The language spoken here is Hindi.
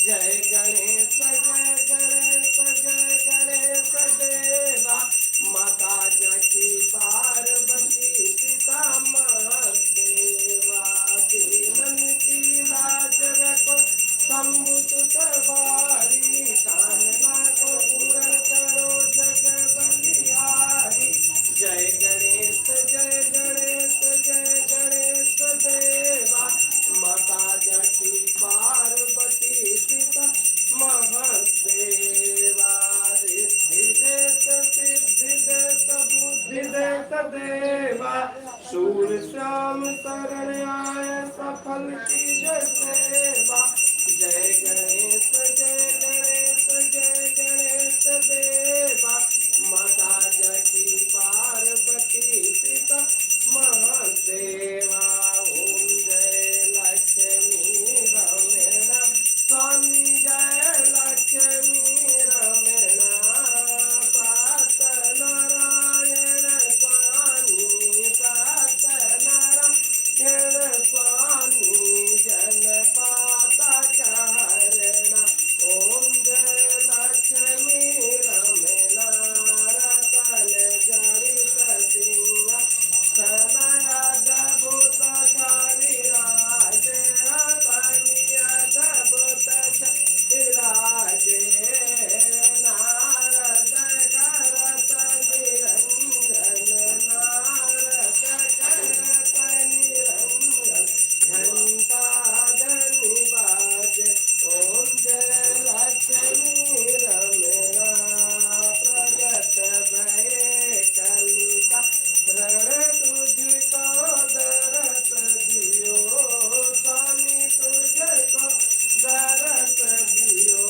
जय गणेश जय गणेश देवा माता जकी पार्वती सीता महादेवा दीनन की लाज रखो शंभु सुत बारी कामना को पूर्ण करो जग बलिहारी जय गणेश देवा माता जकी पार्वती सीता महादेवा रिद्धि देत सिद्धि देत बुद्धि देत देवा सूर श्याम शरण आय सफल कीज सेवा जय गणेश देवा माता जकी पार्वती सीता महादेवा ओम जय लक्ष्मी रमण स्वामी जय लक्ष्मी रमण सत्यनारायण स्वामी जन पाता हरण ओम जय लक्ष्मी रमण रतन जड़ित सिंह अद्भुत राजे अद्भुत राजे नारद करत निरंजन नारद करत निरंजन घंटा धनि बाजे ओम जय लक्ष्मी रमणा प्रगट भये कलिका रण तुझको दरस दियो स्वामी तुझको दरस दियो